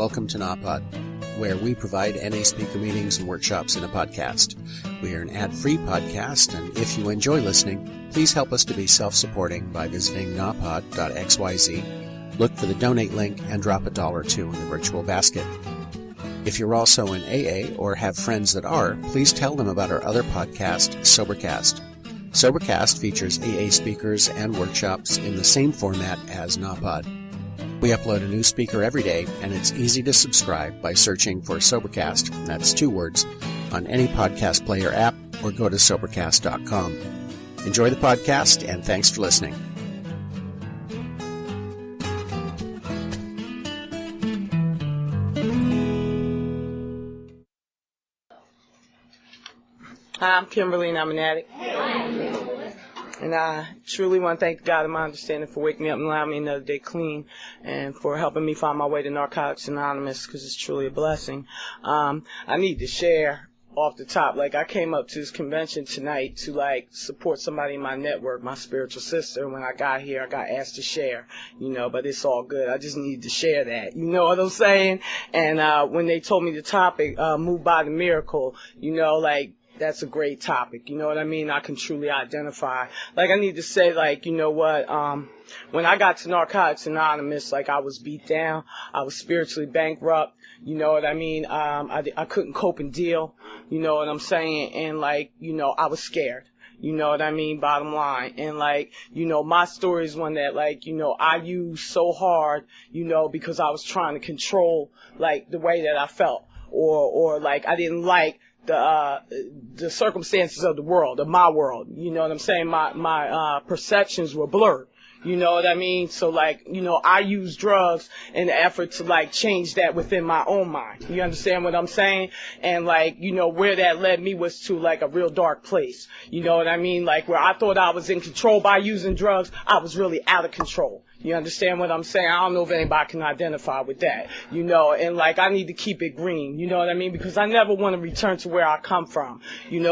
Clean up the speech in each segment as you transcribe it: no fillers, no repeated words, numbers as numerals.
welcome to NAPOD, where we provide NA speaker meetings and workshops in a podcast. We are an ad-free podcast, and if you enjoy listening, please help us to be self-supporting by visiting napod.xyz, look for the donate link, and drop $1 or $2 in the virtual basket. If you're also in AA or have friends that are, please tell them about our other podcast, Sobercast. Sobercast features AA speakers and workshops in the same format as NAPOD. We upload a new speaker every day, and it's easy to subscribe by searching for Sobercast, that's 2 words, on any podcast player app, or go to Sobercast.com. Enjoy the podcast, and thanks for listening. Hi, I'm Kimberly, and I'm an addict. And I truly want to thank God in my understanding for waking me up and allowing me another day clean, and for helping me find my way to Narcotics Anonymous, because it's truly a blessing. I need to share off the top. I came up to this convention tonight to, support somebody in my network, my spiritual sister. When I got here, I got asked to share, but it's all good. I just needed to share that. You know what I'm saying? And when they told me the topic, Moved by the Miracle, that's a great topic. You know what I mean? I can truly identify. I need to say, when I got to Narcotics Anonymous, I was beat down. I was spiritually bankrupt. You know what I mean? I couldn't cope and deal. You know what I'm saying? And, I was scared. You know what I mean? Bottom line. And, my story is one that, I used so hard, because I was trying to control, the way that I felt. Or I didn't like the circumstances of the world, of my world. You know what I'm saying? My perceptions were blurred. You know what I mean? So, I use drugs in the effort to, change that within my own mind. You understand what I'm saying? And, where that led me was to, a real dark place. You know what I mean? Where I thought I was in control by using drugs, I was really out of control. You understand what I'm saying? I don't know if anybody can identify with that, and I need to keep it green, you know what I mean? Because I never want to return to where I come from,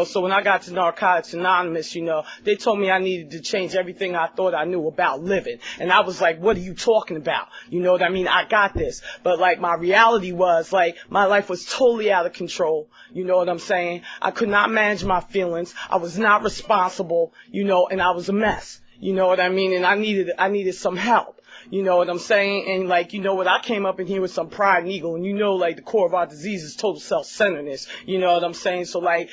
so when I got to Narcotics Anonymous, they told me I needed to change everything I thought I knew about living. And I was like, what are you talking about? You know what I mean? I got this. But my reality was my life was totally out of control. You know what I'm saying? I could not manage my feelings. I was not responsible, and I was a mess. You know what I mean? And I needed some help. You know what I'm saying? And I came up in here with some pride and ego, and the core of our disease is total self-centeredness. You know what I'm saying? So I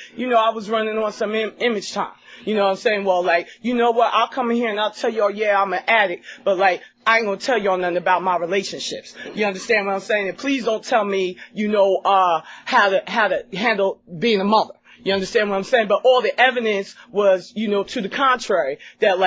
was running on some image time. You know what I'm saying? Well, you know what? I'll come in here and I'll tell y'all, yeah, I'm an addict, but I ain't gonna tell y'all nothing about my relationships. You understand what I'm saying? And please don't tell me, how to handle being a mother. You understand what I'm saying? But all the evidence was, to the contrary, that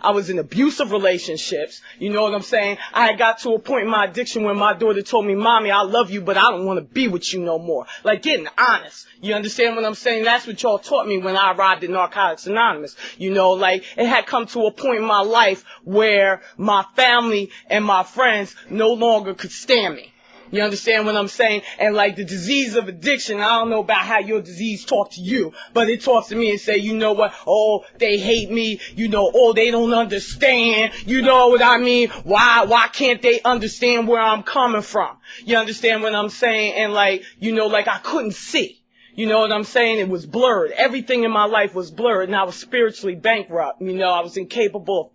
I was in abusive relationships. You know what I'm saying? I had got to a point in my addiction when my daughter told me, Mommy, I love you, but I don't want to be with you no more. Getting honest. You understand what I'm saying? That's what y'all taught me when I arrived at Narcotics Anonymous. it had come to a point in my life where my family and my friends no longer could stand me. You understand what I'm saying? And the disease of addiction, I don't know about how your disease talks to you, but it talks to me and say, you know what? Oh, they hate me. Oh, they don't understand. You know what I mean? Why can't they understand where I'm coming from? You understand what I'm saying? And I couldn't see. You know what I'm saying? It was blurred. Everything in my life was blurred, and I was spiritually bankrupt. I was incapable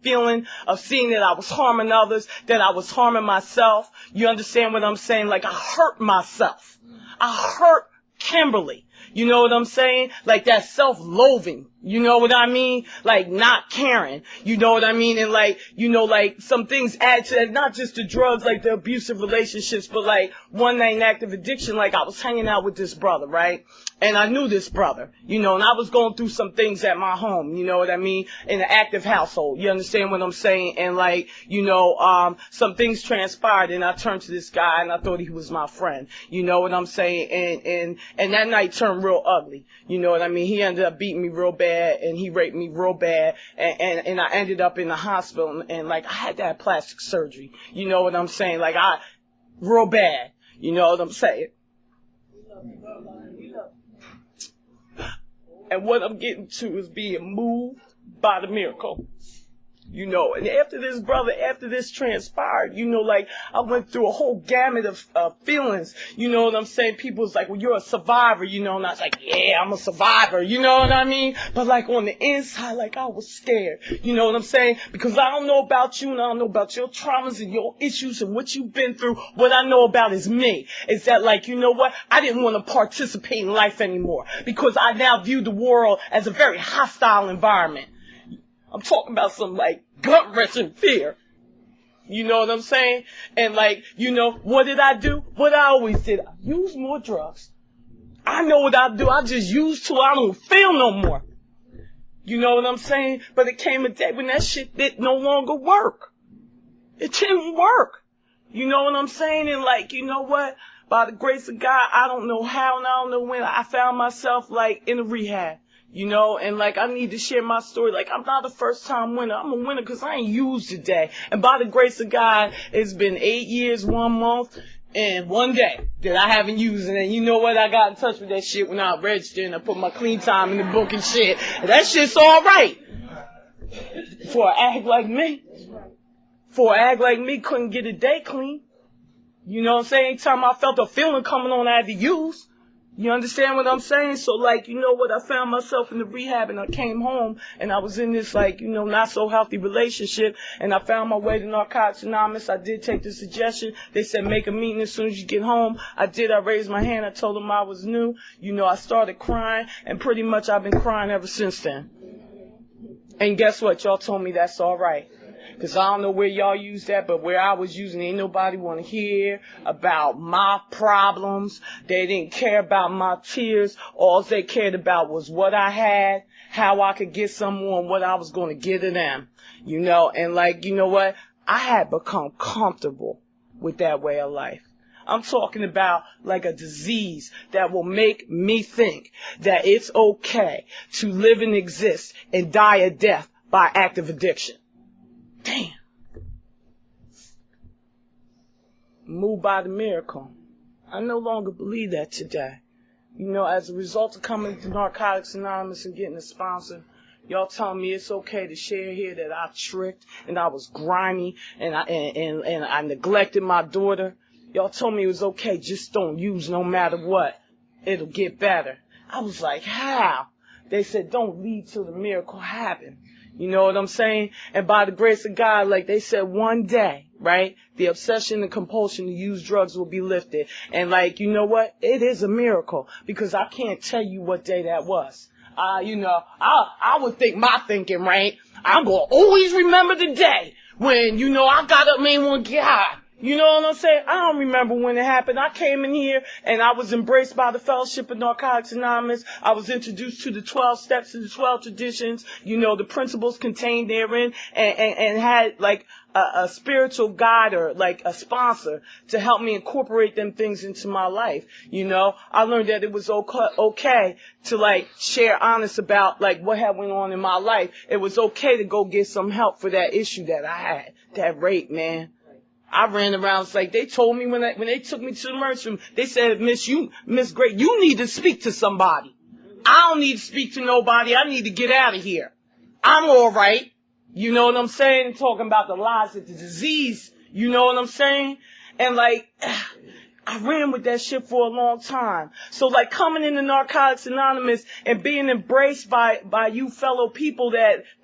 of seeing that I was harming others, that I was harming myself. You understand what I'm saying? I hurt myself. I hurt Kimberly. You know what I'm saying? That self-loathing. You know what I mean? Not caring. You know what I mean? And some things add to that, not just the drugs, the abusive relationships, but one night in active addiction, I was hanging out with this brother, right? And I knew this brother, and I was going through some things at my home, you know what I mean? In an active household. You understand what I'm saying? And some things transpired, and I turned to this guy and I thought he was my friend. You know what I'm saying? And that night turned real ugly. You know what I mean? He ended up beating me real bad. And he raped me real bad, and I ended up in the hospital, and I had to have plastic surgery. You know what I'm saying? Real bad. You know what I'm saying? And what I'm getting to is being moved by the miracle. You know, and after this transpired, you know, like, I went through a whole gamut of feelings, you know what I'm saying? People was like, well, you're a survivor, you know, and I was like, yeah, I'm a survivor, you know what I mean? But like on the inside, like I was scared, you know what I'm saying? Because I don't know about you and I don't know about your traumas and your issues and what you've been through. What I know about is me. Is that like, you know what? I didn't want to participate in life anymore because I now view the world as a very hostile environment. I'm talking about some like gut-wrenching fear. You know what I'm saying? And like, you know, what did I do? What I always did. I use more drugs. I know what I do. I just use till I don't feel no more. You know what I'm saying? But it came a day when that shit did no longer work. It didn't work. You know what I'm saying? And like, you know what? By the grace of God, I don't know how and I don't know when, I found myself like in a rehab. You know, and like, I need to share my story. Like, I'm not a first time winner. I'm a winner because I ain't used today. And by the grace of God, it's been 8 years, 1 month, and 1 day that I haven't used it. And you know what? I got in touch with that shit when I registered and I put my clean time in the book and shit. And that shit's all right. For an act like me. For an act like me, couldn't get a day clean. You know what I'm saying? Anytime I felt a feeling coming on, I had to use. You understand what I'm saying? So, like, you know what? I found myself in the rehab and I came home and I was in this, like, you know, not so healthy relationship and I found my way to Narcotics Anonymous. I did take the suggestion. They said make a meeting as soon as you get home. I did. I raised my hand. I told them I was new. You know, I started crying and pretty much I've been crying ever since then. And guess what? Y'all told me that's all right. Because I don't know where y'all use that, but where I was using, ain't nobody want to hear about my problems. They didn't care about my tears. All they cared about was what I had, how I could get someone, what I was going to give to them. You know, and like, you know what? I had become comfortable with that way of life. I'm talking about like a disease that will make me think that it's okay to live and exist and die a death by active addiction. Damn. Moved by the miracle. I no longer believe that today. You know, as a result of coming to Narcotics Anonymous and getting a sponsor, y'all telling me it's okay to share here that I tricked and I was grimy and I neglected my daughter. Y'all told me it was okay, just don't use no matter what. It'll get better. I was like, how? They said, don't leave till the miracle happen. You know what I'm saying? And by the grace of God, like they said, one day, right, the obsession and compulsion to use drugs will be lifted. And like, you know what? It is a miracle because I can't tell you what day that was. You know, I would think my thinking, right? I'm going to always remember the day when, you know, I got up and want to get high. You know what I'm saying? I don't remember when it happened. I came in here and I was embraced by the Fellowship of Narcotics Anonymous. I was introduced to the 12 steps and the 12 traditions, you know, the principles contained therein, and had like a spiritual guide or like a sponsor to help me incorporate them things into my life. You know, I learned that it was okay to like share honest about like what had went on in my life. It was okay to go get some help for that issue that I had, that rape, man. I ran around, it's like they told me when they took me to the emergency room, they said, Miss Gray, you need to speak to somebody. I don't need to speak to nobody. I need to get out of here. I'm all right. You know what I'm saying? And talking about the lies of the disease. You know what I'm saying? And like, I ran with that shit for a long time. So like coming into Narcotics Anonymous and being embraced by you fellow people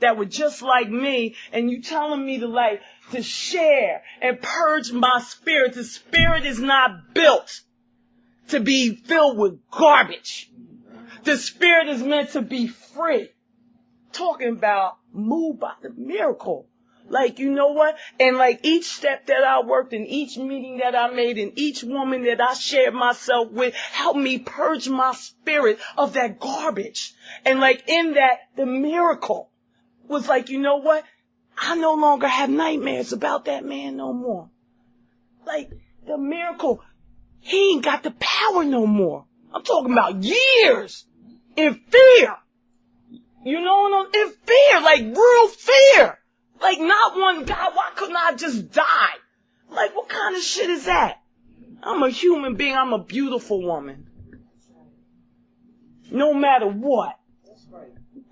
that were just like me, and you telling me to share and purge my spirit. The spirit is not built to be filled with garbage. The spirit is meant to be free. Talking about moved by the miracle. Like, you know what? And like each step that I worked in, each meeting that I made, and each woman that I shared myself with helped me purge my spirit of that garbage. And like in that, the miracle was like, you know what? I no longer have nightmares about that man no more. Like, the miracle, he ain't got the power no more. I'm talking about years in fear. You know, in fear, like real fear. Like not one, God, why couldn't I just die? Like, what kind of shit is that? I'm a human being. I'm a beautiful woman. No matter what.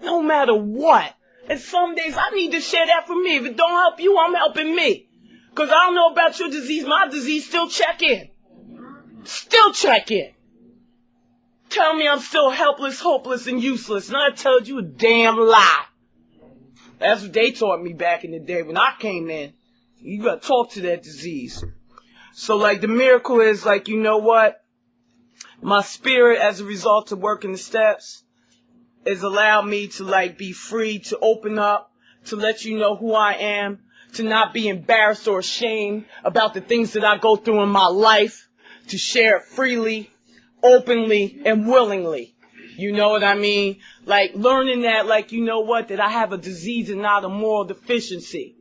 No matter what. And some days I need to share that for me. If it don't help you, I'm helping me. Because I don't know about your disease. My disease, still check in. Still check in. Tell me I'm still helpless, hopeless, and useless. And I told you a damn lie. That's what they taught me back in the day when I came in. You got to talk to that disease. So, like, the miracle is, like, you know what? My spirit, as a result of working the steps, has allowed me to, like, be free to open up, to let you know who I am, to not be embarrassed or ashamed about the things that I go through in my life, to share it freely, openly, and willingly. You know what I mean? Like, learning that, like, you know what, that I have a disease and not a moral deficiency.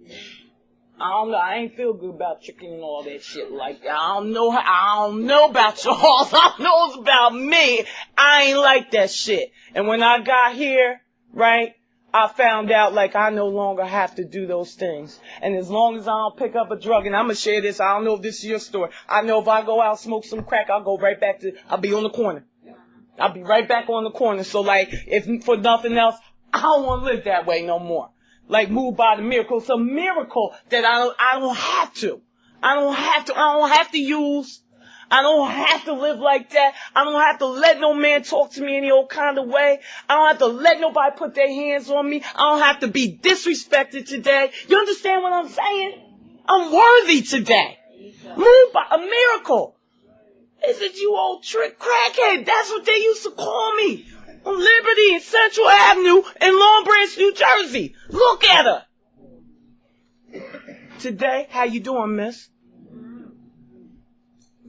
I don't know. I ain't feel good about chicken and all that shit. Like, I don't know about y'all. I know it's about me. I ain't like that shit. And when I got here, right, I found out, like, I no longer have to do those things. And as long as I don't pick up a drug, and I'm going to share this, I don't know if this is your story. I know if I go out, smoke some crack, I'll go right back I'll be on the corner. I'll be right back on the corner. So, like, if for nothing else, I don't want to live that way no more. Like, moved by the miracle. It's a miracle that I don't have to. I don't have to use. I don't have to live like that. I don't have to let no man talk to me any old kind of way. I don't have to let nobody put their hands on me. I don't have to be disrespected today. You understand what I'm saying? I'm worthy today. Moved by a miracle. They said, you old trick crackhead. That's what they used to call me. On Liberty and Central Avenue in Long Branch, New Jersey. Look at her. Today, how you doing, miss?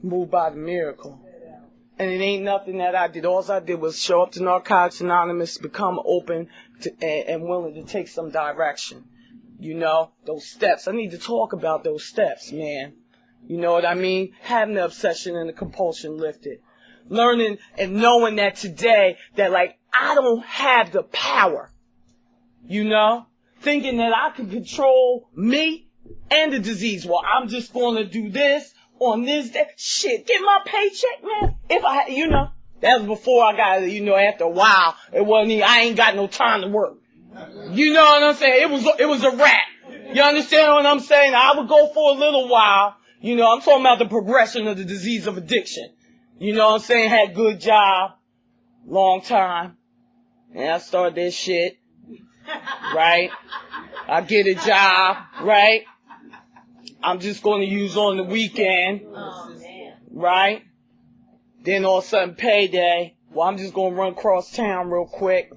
Moved by the miracle. And it ain't nothing that I did. All I did was show up to Narcotics Anonymous, become open and willing to take some direction. You know, those steps. I need to talk about those steps, man. You know what I mean? Having the obsession and the compulsion lifted. Learning and knowing that today, that, like, I don't have the power. You know? Thinking that I can control me and the disease. Well, I'm just going to do this on this day. Shit, get my paycheck, man. If I, you know, that was before I got, you know, after a while, I ain't got no time to work. You know what I'm saying? It was a wrap. You understand what I'm saying? I would go for a little while. You know, I'm talking about the progression of the disease of addiction. You know what I'm saying? Had a good job, long time. And I started this shit, right? I get a job, right? I'm just going to use on the weekend, right? Then all of a sudden payday. Well, I'm just going to run across town real quick.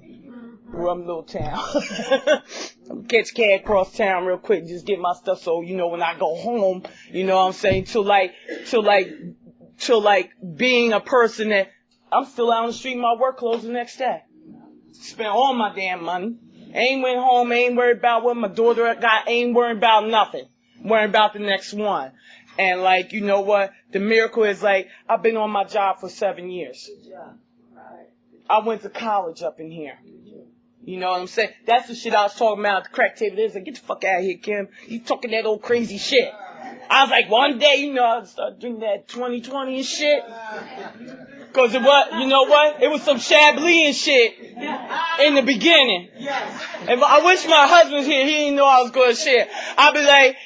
Run little town. Catch cab across town real quick, just get my stuff so, you know, when I go home, you know what I'm saying? To being a person that I'm still out on the street in my work clothes the next day. Spent all my damn money. Ain't went home, ain't worried about what my daughter got, ain't worried about nothing. Worried about the next one. And, like, you know what? The miracle is, like, I've been on my job for 7 years. I went to college up in here. You know what I'm saying? That's the shit I was talking about at the crack table. They was like, get the fuck out of here, Kim. You talking that old crazy shit. I was like, one day, you know, I'd start doing that 2020 and shit. Cause it was, you know what? It was some Chablis and shit in the beginning. And I wish my husband was here. He didn't know I was going to share.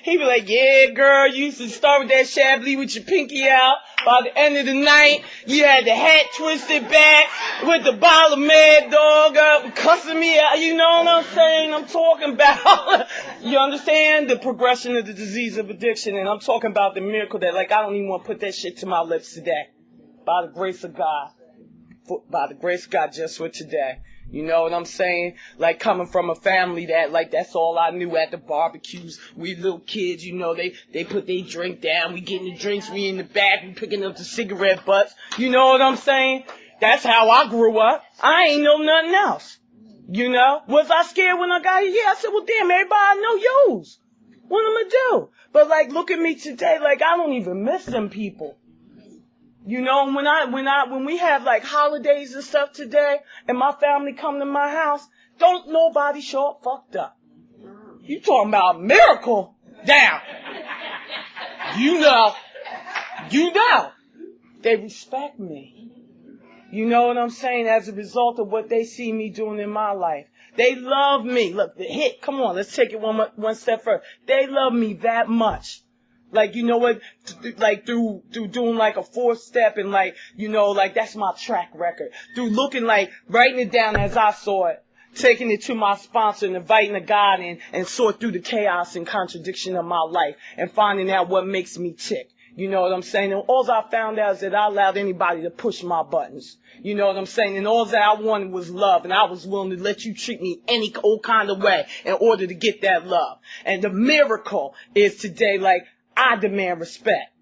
He'd be like, yeah, girl, you used to start with that Chablis with your pinky out. By the end of the night, you had the hat twisted back with the bottle of Mad Dog up, cussing me out. You know what I'm saying? I'm talking about, you understand? The progression of the disease of addiction. And I'm talking about the miracle that, like, I don't even want to put that shit to my lips today. By the grace of God. By the grace of God, just for today. You know what I'm saying? Like, coming from a family that, like, that's all I knew at the barbecues. We little kids, you know, they put their drink down. We getting the drinks. We in the back. We picking up the cigarette butts. You know what I'm saying? That's how I grew up. I ain't know nothing else. You know? Was I scared when I got here? Yeah, I said, well, damn, everybody I know yours. What am I do? But, like, look at me today. Like, I don't even miss them people. You know, when we have, like, holidays and stuff today, and my family come to my house, don't nobody show up fucked up. You talking about a miracle? Damn. You know. They respect me. You know what I'm saying? As a result of what they see me doing in my life. They love me. Look, the hit, come on, let's take it one step further. They love me that much. Like, you know what, like through doing like a 4-step and like, you know, like that's my track record. Through looking like, writing it down as I saw it, taking it to my sponsor and inviting a God in and sort through the chaos and contradiction of my life and finding out what makes me tick. You know what I'm saying? And all I found out is that I allowed anybody to push my buttons. You know what I'm saying? And all that I wanted was love, and I was willing to let you treat me any old kind of way in order to get that love. And the miracle is today, like, I demand respect.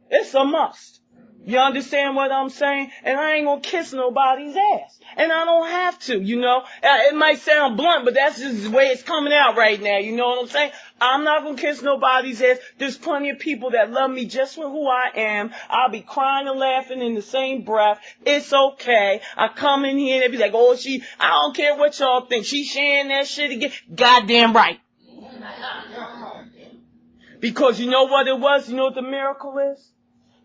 It's a must. You understand what I'm saying? And I ain't gonna kiss nobody's ass. And I don't have to, you know. It might sound blunt, but that's just the way it's coming out right now. You know what I'm saying? I'm not gonna kiss nobody's ass. There's plenty of people that love me just for who I am. I'll be crying and laughing in the same breath. It's okay. I come in here and they be like, oh, I don't care what y'all think. She sharing that shit again. Goddamn right. Because you know what it was? You know what the miracle is?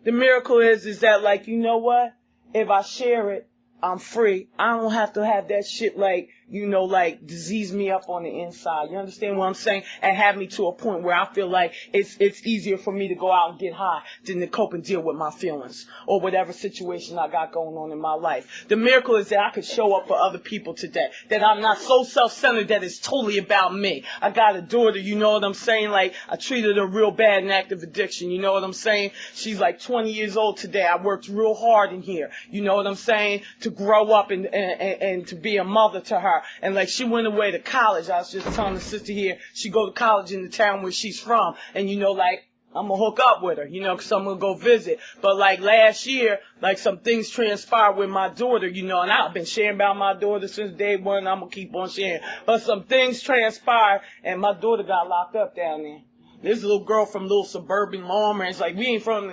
The miracle is that, like, you know what? If I share it, I'm free. I don't have to have that shit, like, you know, like, disease me up on the inside. You understand what I'm saying? And have me to a point where I feel like it's easier for me to go out and get high than to cope and deal with my feelings or whatever situation I got going on in my life. The miracle is that I could show up for other people today. That I'm not so self-centered that it's totally about me. I got a daughter, you know what I'm saying? Like, I treated her real bad in active addiction. You know what I'm saying? She's like 20 years old today. I worked real hard in here. You know what I'm saying? To grow up and to be a mother to her. And like, she went away to college. I was just telling the sister here, she go to college in the town where she's from. And you know, like, I'm gonna hook up with her, you know, 'cause I'm gonna go visit. But like last year, like some things transpired with my daughter, you know, and I've been sharing about my daughter since day one. I'm gonna keep on sharing. But some things transpired and my daughter got locked up down there. This little girl from little suburban Long Range, like we ain't from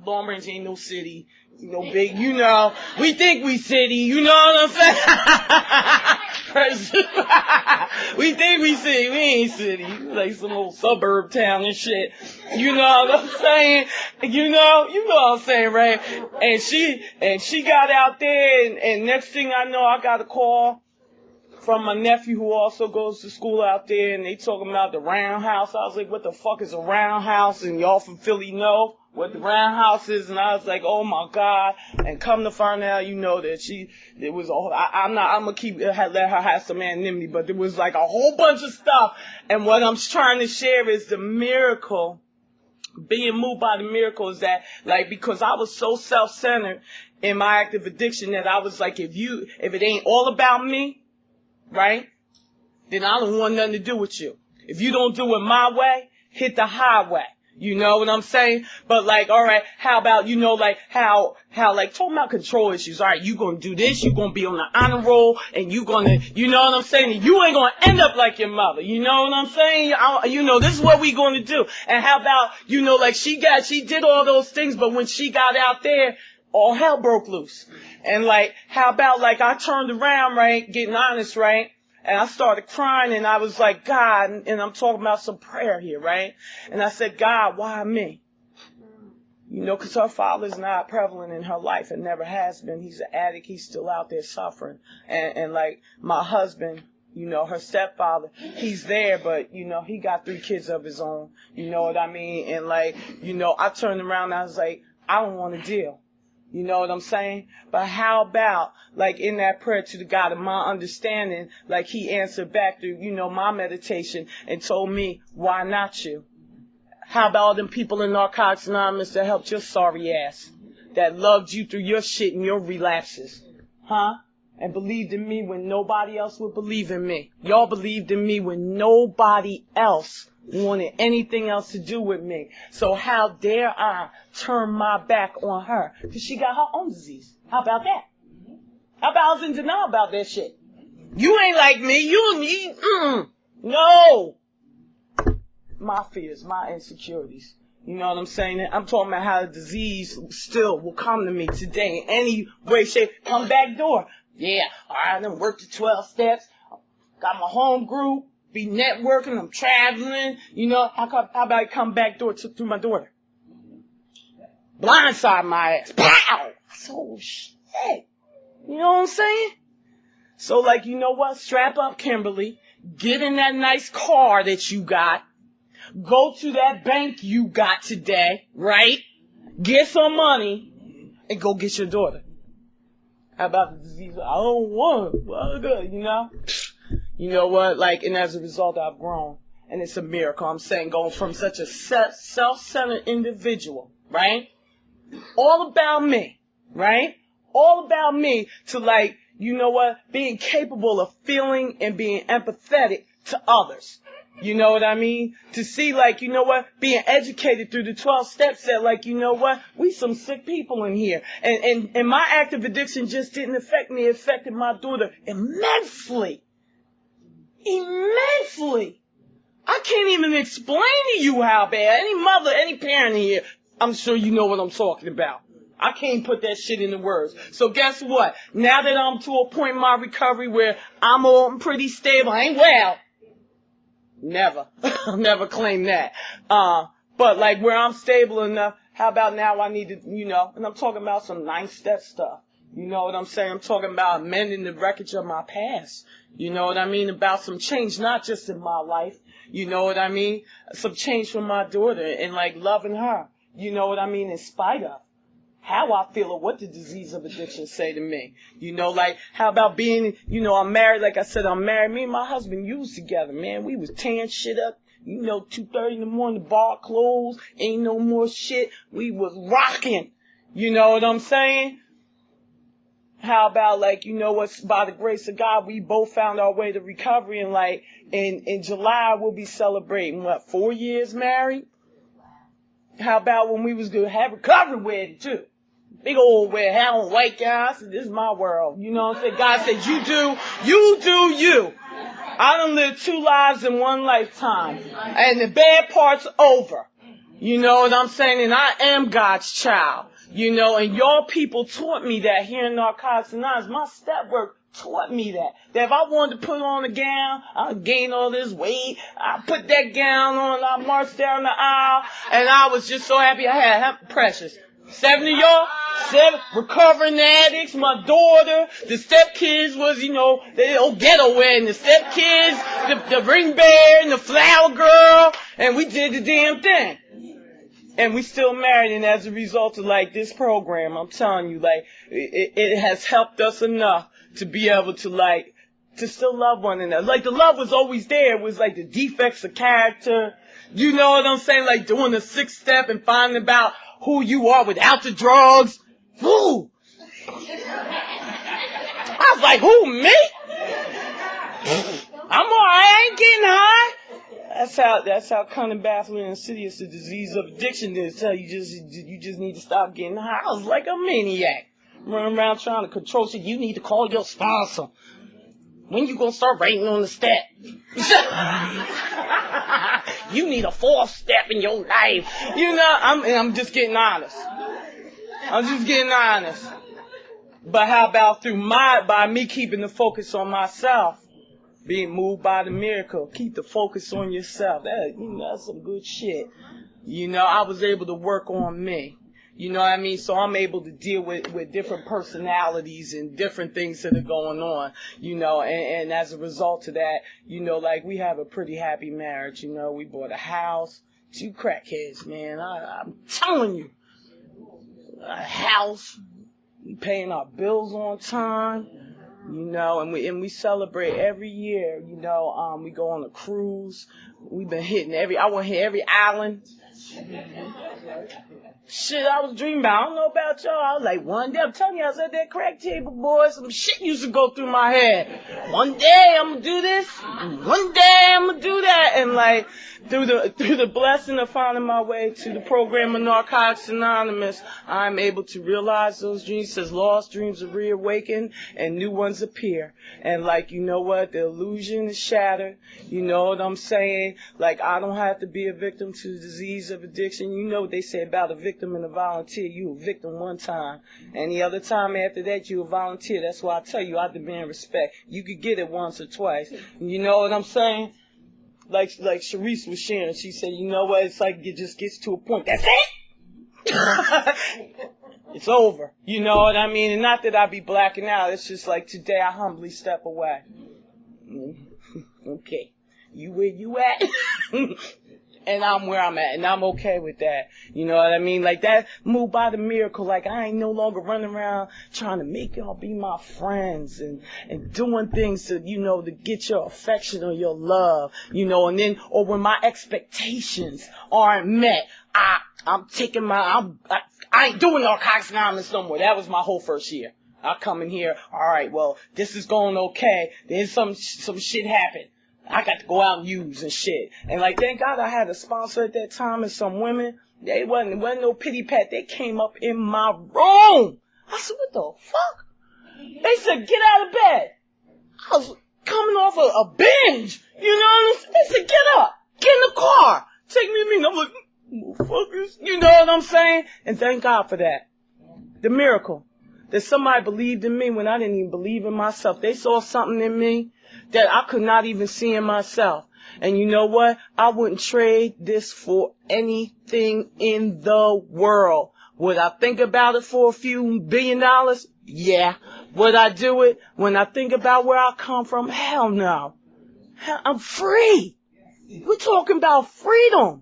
Long Range, ain't no city. You know, big, you know, we think we city, you know what I'm saying? We think we city, we ain't city. Like some old suburb town and shit. You know what I'm saying? You know what I'm saying, right? And she got out there and next thing I know, I got a call from my nephew who also goes to school out there, and they talking about the roundhouse. I was like, what the fuck is a roundhouse? And y'all from Philly know what the roundhouse is. And I was like, oh my God. And come to find out, you know, that I'm gonna let her have some anonymity, but there was like a whole bunch of stuff. And what I'm trying to share is the miracle, being moved by the miracle is that, like, because I was so self-centered in my active addiction that I was like, if it ain't all about me, right? Then I don't want nothing to do with you. If you don't do it my way, hit the highway. You know what I'm saying? But like, all right, how about, you know, like how like talking about control issues. All right, you gonna do this, you gonna be on the honor roll, and you gonna, you know what I'm saying? And you ain't gonna end up like your mother. You know what I'm saying? You know, this is what we gonna do. And how about, you know, like she did all those things, but when she got out there, all hell broke loose. And like, how about like I turned around, right, getting honest, right? And I started crying and I was like, God, and I'm talking about some prayer here, right? And I said, God, why me? You know, 'cause her father's not prevalent in her life and never has been. He's an addict. He's still out there suffering. And like my husband, you know, her stepfather, he's there, but, you know, he got 3 kids of his own. You know what I mean? And like, you know, I turned around and I was like, I don't want to deal. You know what I'm saying? But how about, like, in that prayer to the God of my understanding, like, he answered back through, you know, my meditation and told me, why not you? How about all them people in Narcotics Anonymous that helped your sorry ass, that loved you through your shit and your relapses? Huh? And believed in me when nobody else would believe in me. Y'all believed in me when nobody else wanted anything else to do with me. So how dare I turn my back on her? Because she got her own disease. How about that? How about I was in denial about that shit? You ain't like me. No. My fears, my insecurities. You know what I'm saying? I'm talking about how the disease still will come to me today in any way, shape. Come back door. Yeah, all right, I done worked the 12 steps. Got my home group. Be networking, I'm traveling, you know, how about I come back door through my daughter? Blindside my ass. Pow! So shit. You know what I'm saying? So, like, you know what? Strap up, Kimberly. Get in that nice car that you got. Go to that bank you got today, right? Get some money and go get your daughter. How about the disease? I don't want it. Well, good, you know? You know what? Like, and as a result, I've grown. And it's a miracle. I'm saying going from such a self-centered individual, right? All about me, right? All about me to, like, you know what? Being capable of feeling and being empathetic to others. You know what I mean? To see, like, you know what? Being educated through the 12 steps that, like, you know what? We some sick people in here. And my active addiction just didn't affect me. It affected my daughter immensely. Immensely. I can't even explain to you how bad. Any mother, any parent here, I'm sure you know what I'm talking about. I can't put that shit into words. So guess what? Now that I'm to a point in my recovery where I'm pretty stable, I ain't well. Never. I'll never claim that. But like where I'm stable enough, how about now I need to, you know, and I'm talking about some 9-step stuff. You know what I'm saying? I'm talking about amending the wreckage of my past. You know what I mean? About some change, not just in my life. You know what I mean? Some change for my daughter and like loving her. You know what I mean? In spite of how I feel or what the disease of addiction say to me. You know, like, how about being, you know, I'm married, like I said, I'm married. Me and my husband used together, man. We was tearing shit up, you know, 2:30 in the morning, the bar closed, ain't no more shit. We was rocking. You know what I'm saying? How about, like, you know what, by the grace of God, we both found our way to recovery, and like, in July, we'll be celebrating, 4 years married? How about when we was going to have recovery wedding, too? Big old wedding, had on white guy. I said, this is my world. You know what I'm saying? God said, you do you. I done lived 2 lives in 1 lifetime. And the bad part's over. You know what I'm saying? And I am God's child. You know, and your people taught me that here in Narcotics Anonymous. My step work taught me that. That if I wanted to put on a gown, I'd gain all this weight. I put that gown on, I marched down the aisle, and I was just so happy I had Precious. 7 of y'all, 7 recovering addicts, my daughter, the stepkids was, you know, they old ghetto wedding, the stepkids, the ring bear and the flower girl, and we did the damn thing. And we still married, and as a result of, like, this program, I'm telling you, like, it has helped us enough to be able to, like, to still love one another. Like, the love was always there. It was, like, the defects of character. You know what I'm saying? Like, doing the 6th step and finding about who you are without the drugs. Woo! I was like, who, me? I'm alright, I ain't getting high. That's how cunning, baffling, and insidious the disease of addiction is. Tell you just need to stop getting high. I was like a maniac, running around trying to control shit. You need to call your sponsor. When you gonna start writing on the step? You need a 4th step in your life. You know, I'm just getting honest. I'm just getting honest. But how about by me keeping the focus on myself? Being moved by the miracle. Keep the focus on yourself. That's some good shit. You know, I was able to work on me. You know what I mean? So I'm able to deal with different personalities and different things that are going on. You know, and as a result of that, you know, like, we have a pretty happy marriage. You know, we bought a house. 2 crackheads, man. I'm telling you. A house. We paying our bills on time. You know, and we celebrate every year. You know, we go on a cruise. We've been hitting I want to hit every island. Shit, I was dreaming about. I don't know about y'all. I was like, one day, I'm telling you, I was at that crack table, boy. Some shit used to go through my head. One day I'm gonna do this. One day I'm gonna do that. And like, through the blessing of finding my way to the program of Narcotics Anonymous, I'm able to realize those dreams. Says lost dreams are reawakened and new ones appear. And like, you know what? The illusion is shattered. You know what I'm saying? Like, I don't have to be a victim to the disease of addiction. You know what they say about a victim and a volunteer. You a victim one time. Any other time after that, you a volunteer. That's why I tell you, I demand respect. You could get it once or twice. You know what I'm saying? Like Sharice was sharing, she said, you know what, it's like it just gets to a point. That's it? It's over. You know what I mean? And not that I be blacking out. It's just like today I humbly step away. Okay. You where you at? And I'm where I'm at. And I'm okay with that. You know what I mean? Like that move by the miracle. Like I ain't no longer running around trying to make y'all be my friends and doing things to, you know, to get your affection or your love. You know, and then, or when my expectations aren't met, I ain't doing Narcotics Anonymous no more. That was my whole first year. I come in here, all right, well, this is going okay. Then some shit happened. I got to go out and use and shit. And like, thank God I had a sponsor at that time and some women. They wasn't no pity pat. They came up in my room. I said, what the fuck? They said, get out of bed. I was coming off a binge. You know what I'm saying? They said, get up. Get in the car. Take me to me. I'm like, motherfuckers. You know what I'm saying? And thank God for that. The miracle. That somebody believed in me when I didn't even believe in myself. They saw something in me that I could not even see in myself. And you know what? I wouldn't trade this for anything in the world. Would I think about it for a few $1 billion? Yeah. Would I do it when I think about where I come from? Hell no. I'm free. We're talking about freedom.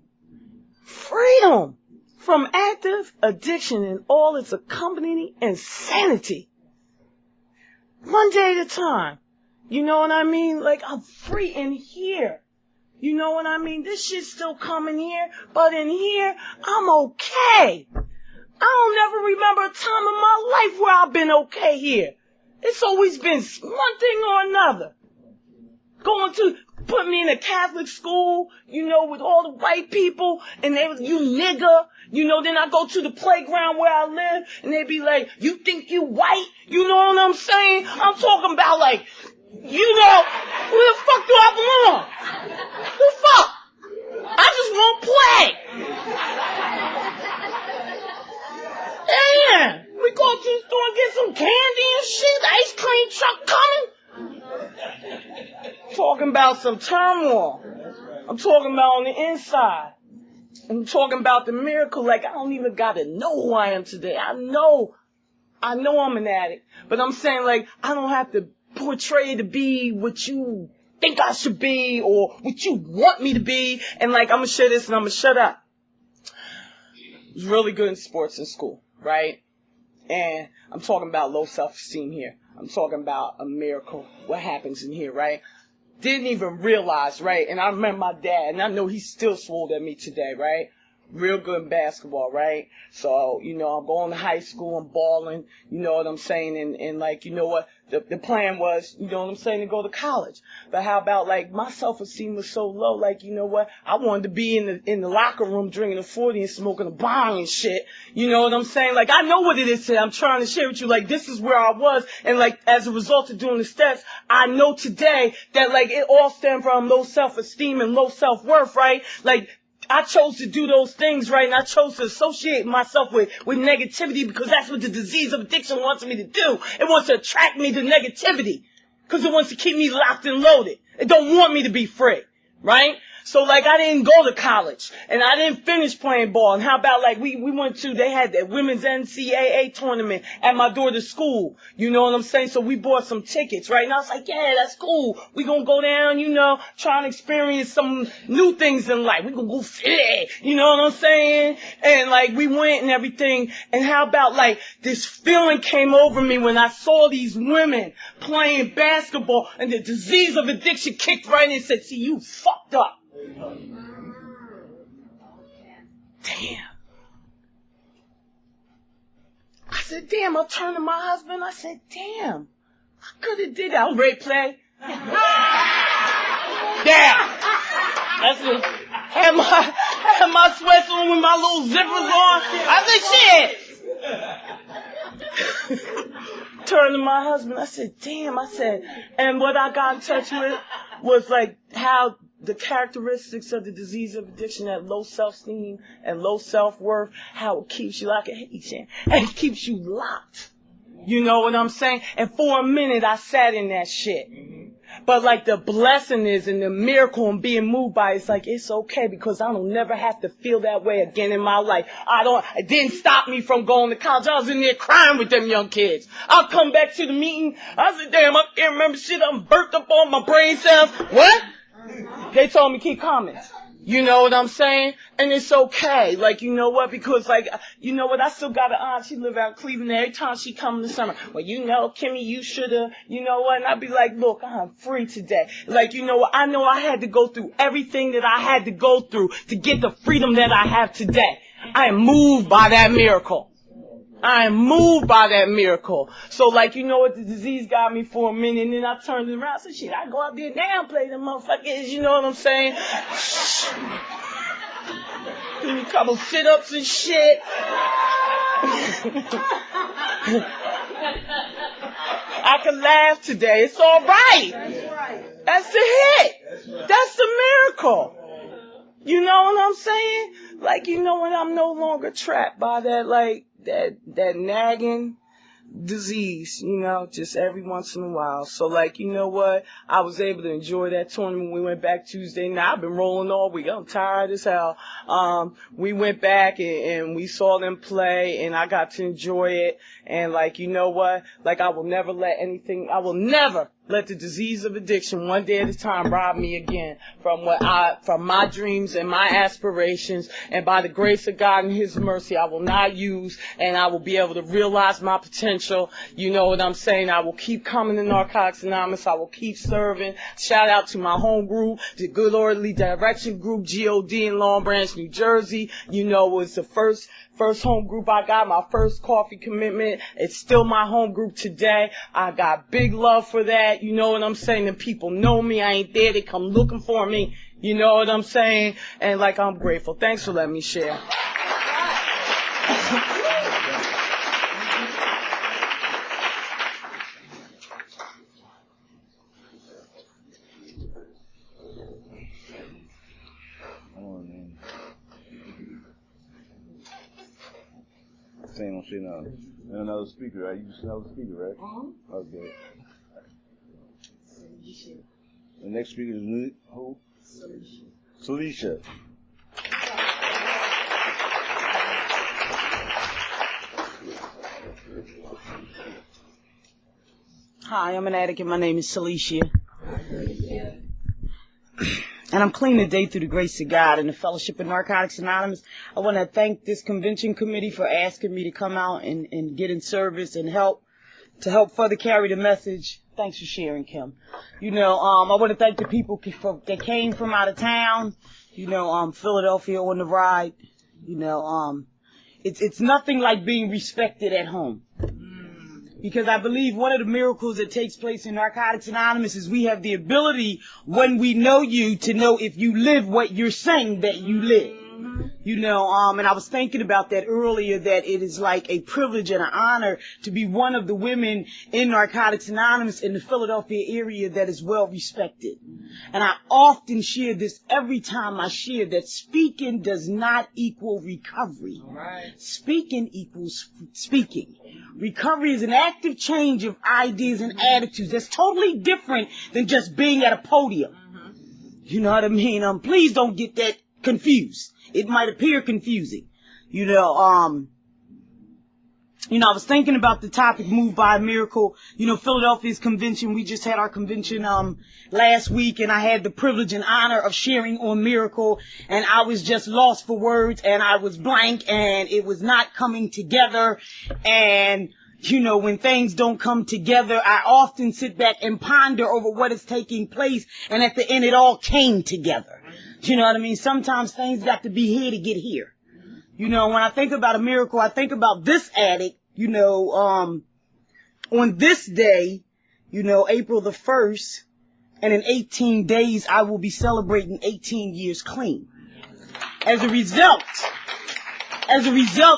Freedom from active addiction and all its accompanying insanity. One day at a time. You know what I mean? Like, I'm free in here. You know what I mean? This shit's still coming here, but in here, I'm okay. I don't never remember a time in my life where I've been okay here. It's always been one thing or another. Put me in a Catholic school, you know, with all the white people, and they was, you nigger, you know, then I go to the playground where I live, and they be like, you think you white? You know what I'm saying? I'm talking about like, you know, where the fuck do I belong? The fuck? I just won't play. Damn, we go to the store and get some candy and shit, the ice cream truck coming. Talking about some turmoil. I'm talking about on the inside. I'm talking about the miracle. Like, I don't even gotta know who I am today. I know I'm an addict. But I'm saying, like, I don't have to portray to be what you think I should be or what you want me to be. And, like, I'm gonna share this and I'm gonna shut up. I was really good in sports in school, right? And I'm talking about low self-esteem here. I'm talking about a miracle. What happens in here, right? Didn't even realize, right? And I remember my dad, and I know he's still swole at me today, right? Real good in basketball, right? So, you know, I'm going to high school, I'm balling, you know what I'm saying? And like, you know what? The plan was, you know what I'm saying, to go to college. But how about, like, my self-esteem was so low, like, you know what? I wanted to be in the locker room drinking a 40 and smoking a bong and shit. You know what I'm saying? Like, I know what it is that I'm trying to share with you. Like, this is where I was. And, like, as a result of doing the steps, I know today that, like, it all stemmed from low self-esteem and low self-worth, right? Like, I chose to do those things, right? And I chose to associate myself with negativity because that's what the disease of addiction wants me to do. It wants to attract me to negativity because it wants to keep me locked and loaded. It don't want me to be free, right? So, like, I didn't go to college, and I didn't finish playing ball. And how about, like, we went to, they had that women's NCAA tournament at my daughter's school. You know what I'm saying? So we bought some tickets, right? And I was like, yeah, that's cool. We gonna go down, you know, try and experience some new things in life. We gonna go fit, you know what I'm saying? And, like, we went and everything. And how about, like, this feeling came over me when I saw these women playing basketball, and the disease of addiction kicked right in and said, see, you fucked up. Damn. I said, damn, I turned to my husband. I said, damn, I could have did that. I'm ready to play. Damn. That's it. Had my sweats on with my little zippers on. I said, shit. Turned to my husband. I said, damn. I said, and what I got in touch with was like how the characteristics of the disease of addiction, that low self-esteem and low self-worth, how it keeps you like it keeps you locked. You know what I'm saying? And for a minute, I sat in that shit. But like the blessing is and the miracle and being moved by it's like it's okay because I don't never have to feel that way again in my life. It didn't stop me from going to college. I was in there crying with them young kids. I'll come back to the meeting. I said, damn, I can't remember shit. I'm burnt up on my brain cells. What? They told me keep coming. You know what I'm saying? And it's okay. Like, you know what? Because, like, you know what? I still got an aunt. She live out in Cleveland. Every time she come in the summer, well, you know, Kimmy, you shoulda, you know what? And I'd be like, look, I'm free today. Like, you know what? I know I had to go through everything that I had to go through to get the freedom that I have today. I am moved by that miracle. I am moved by that miracle. So, like, you know what? The disease got me for a minute, and then I turned it around. I said, shit, I go out there now and play them motherfuckers. You know what I'm saying? Give me a couple sit-ups and shit. I can laugh today. It's all right. That's the hit. That's the miracle. You know what I'm saying? Like, you know what? I'm no longer trapped by that, like, that nagging disease, you know, just every once in a while. So, like, you know what? I was able to enjoy that tournament. We went back Tuesday night. I've been rolling all week. I'm tired as hell. We went back and we saw them play, and I got to enjoy it. And, like, you know what? Like, I will never let the disease of addiction one day at a time rob me again from my dreams and my aspirations. And by the grace of God and His mercy, I will not use, and I will be able to realize my potential. You know what I'm saying? I will keep coming to Narcotics Anonymous. I will keep serving. Shout out to my home group, the Good Orderly Direction Group, GOD in Long Branch, New Jersey. You know, it was the first home group I got, my first coffee commitment. It's still my home group today. I got big love for that. You know what I'm saying? The people know me. I ain't there. They come looking for me. You know what I'm saying? And, like, I'm grateful. Thanks for letting me share. Saying shit now. And another speaker, right? You just another speaker, right? Okay. The next speaker is who? Salisha. Hi, I'm an addict and my name is Salisha. And I'm clean today through the grace of God and the Fellowship of Narcotics Anonymous. I want to thank this convention committee for asking me to come out and get in service and help further carry the message. Thanks for sharing, Kim. You know, I want to thank the people that came from out of town. You know, Philadelphia on the ride. You know, it's nothing like being respected at home. Because I believe one of the miracles that takes place in Narcotics Anonymous is we have the ability, when we know you, to know if you live what you're saying that you live. You know, and I was thinking about that earlier, that it is like a privilege and an honor to be one of the women in Narcotics Anonymous in the Philadelphia area that is well respected. And I often share this every time I share that speaking does not equal recovery. Right. Speaking equals speaking. Recovery is an active change of ideas and attitudes that's totally different than just being at a podium. You know what I mean? Please don't get that confused. It might appear confusing. You know, I was thinking about the topic, moved by a miracle. You know, Philadelphia's convention, we just had our convention last week, and I had the privilege and honor of sharing on miracle, and I was just lost for words, and I was blank, and it was not coming together. And you know, when things don't come together, I often sit back and ponder over what is taking place, and at the end it all came together. You know what I mean? Sometimes things got to be here to get here. You know, when I think about a miracle, I think about this addict, you know, on this day, you know, April the 1st, and in 18 days, I will be celebrating 18 years clean. As a result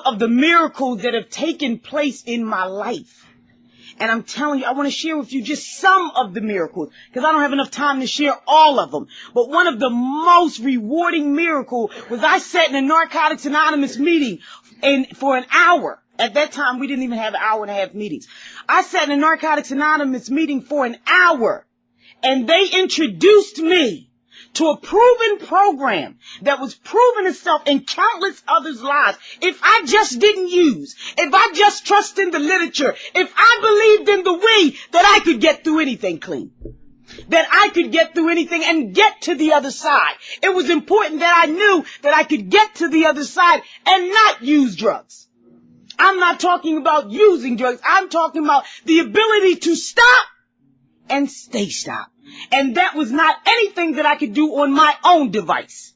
of the miracles that have taken place in my life. And I'm telling you, I want to share with you just some of the miracles, because I don't have enough time to share all of them. But one of the most rewarding miracles was I sat in a Narcotics Anonymous meeting for an hour. At that time, we didn't even have an hour and a half meetings. I sat in a Narcotics Anonymous meeting for an hour. And they introduced me to a proven program that was proven itself in countless others' lives. If I just didn't use, if I just trusted in the literature, if I believed in the we, that I could get through anything clean. That I could get through anything and get to the other side. It was important that I knew that I could get to the other side and not use drugs. I'm not talking about using drugs. I'm talking about the ability to stop and stay stopped. And that was not anything that I could do on my own device.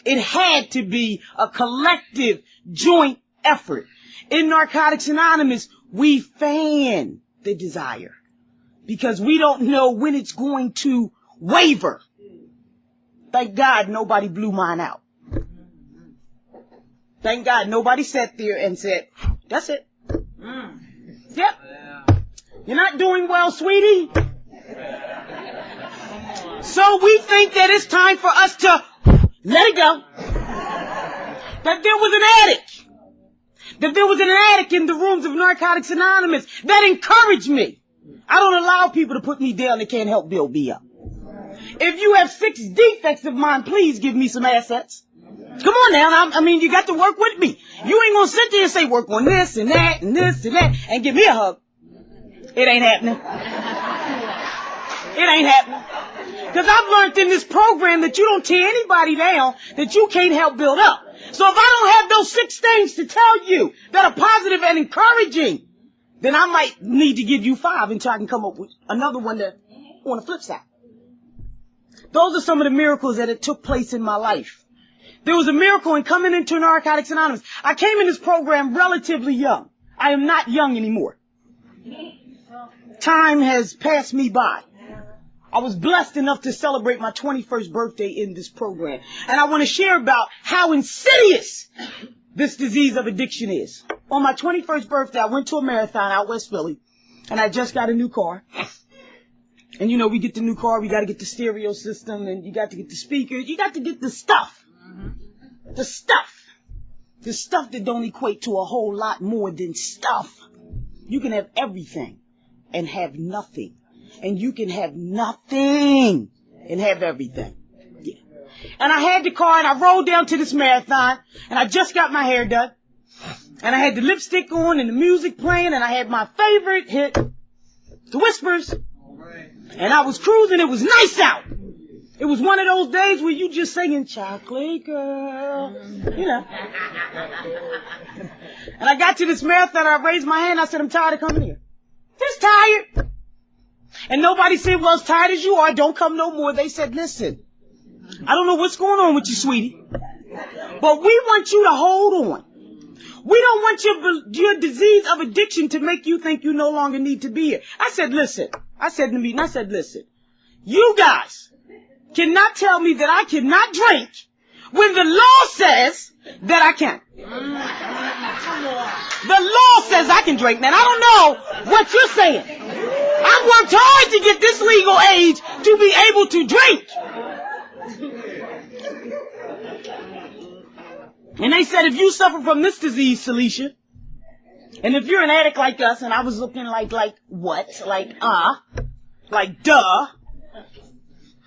It had to be a collective joint effort. In Narcotics Anonymous, we fan the desire because we don't know when it's going to waver. Thank God nobody blew mine out. Thank God nobody sat there and said, that's it. Yep. You're not doing well, sweetie. So we think that it's time for us to let it go. That there was an addict. That there was an addict in the rooms of Narcotics Anonymous that encouraged me. I don't allow people to put me down that can't help build me up. If you have 6 defects of mine, please give me some assets. Come on now. I mean, you got to work with me. You ain't going to sit there and say, work on this and that and this and that and give me a hug. It ain't happening. It ain't happening. Because I've learned in this program that you don't tear anybody down that you can't help build up. So if I don't have those 6 things to tell you that are positive and encouraging, then I might need to give you 5 until I can come up with another one that on the flip side. Those are some of the miracles that it took place in my life. There was a miracle in coming into Narcotics Anonymous. I came in this program relatively young. I am not young anymore. Time has passed me by. I was blessed enough to celebrate my 21st birthday in this program. And I want to share about how insidious this disease of addiction is. On my 21st birthday, I went to a marathon out West Philly, and I just got a new car. And you know, we get the new car, we got to get the stereo system, and you got to get the speakers, you got to get the stuff. The stuff. The stuff that don't equate to a whole lot more than stuff. You can have everything and have nothing. And you can have nothing and have everything. Yeah. And I had the car and I rolled down to this marathon and I just got my hair done. And I had the lipstick on and the music playing and I had my favorite hit, The Whispers. And I was cruising. It was nice out. It was one of those days where you just singing Chocolate Girl, you know. And I got to this marathon. I raised my hand. I said, I'm tired of coming here. Just tired. And nobody said, well, as tired as you are, don't come no more. They said, listen, I don't know what's going on with you, sweetie, but we want you to hold on. We don't want your disease of addiction to make you think you no longer need to be here. I said, listen, you guys cannot tell me that I cannot drink when the law says that I can. The law says I can drink. Now, I don't know what you're saying. I've worked hard to get this legal age to be able to drink. And they said, if you suffer from this disease, Celicia, and if you're an addict like us, and I was looking like what? Like duh.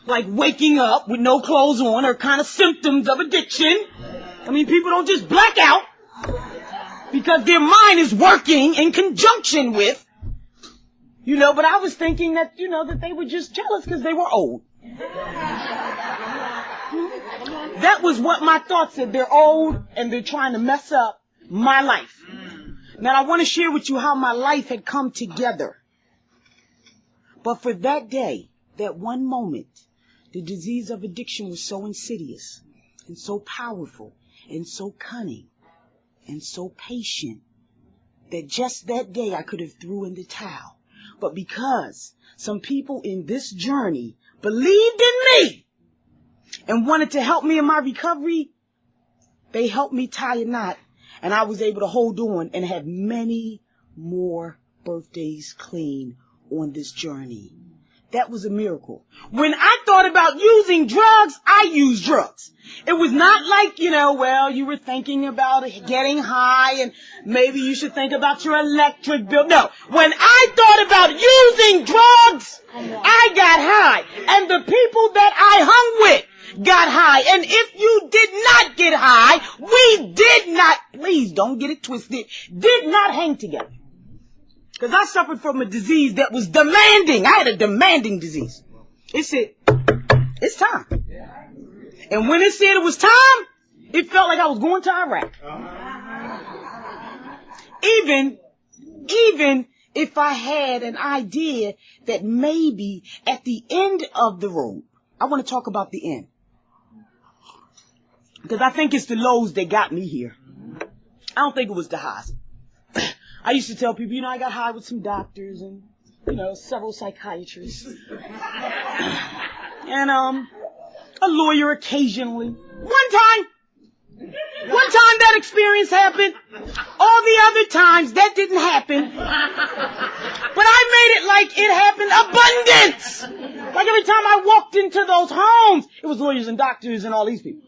Like waking up with no clothes on are kind of symptoms of addiction. I mean, people don't just black out because their mind is working in conjunction with, you know, but I was thinking that, you know, that they were just jealous because they were old. That was what my thoughts said. They're old and they're trying to mess up my life. Now, I want to share with you how my life had come together. But for that day, that one moment, the disease of addiction was so insidious and so powerful and so cunning and so patient that just that day I could have threw in the towel. But because some people in this journey believed in me and wanted to help me in my recovery, they helped me tie a knot, and I was able to hold on and have many more birthdays clean on this journey. that was a miracle. When I thought about using drugs, I used drugs. It was not like, well, you were thinking about getting high and maybe you should think about your electric bill. No. When I thought about using drugs, I got high. And the people that I hung with got high. And if you did not get high, we did not, please don't get it twisted, did not hang together. Because I suffered from a disease that was demanding. I had a demanding disease. It said, it's time. And when it said it was time, it felt like I was going to Iraq. Even if I had an idea that maybe at the end of the road, I want to talk about the end. Because I think it's the lows that got me here. I don't think it was the highs. I used to tell people, I got high with some doctors and, several psychiatrists. And, a lawyer occasionally. One time that experience happened. All the other times that didn't happen. But I made it like it happened abundance. Like every time I walked into those homes, it was lawyers and doctors and all these people.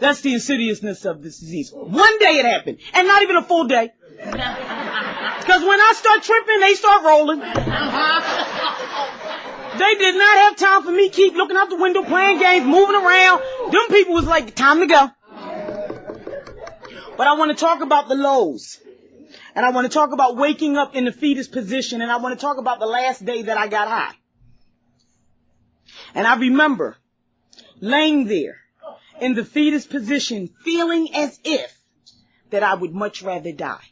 That's the insidiousness of this disease. One day it happened, and not even a full day. Because when I start tripping, they start rolling. They did not have time for me keep looking out the window, playing games, moving around. Them people was like, time to go. But I want to talk about the lows. And I want to talk about waking up in the fetus position. And I want to talk about the last day that I got high. And I remember laying there in the fetus position, feeling as if that I would much rather die.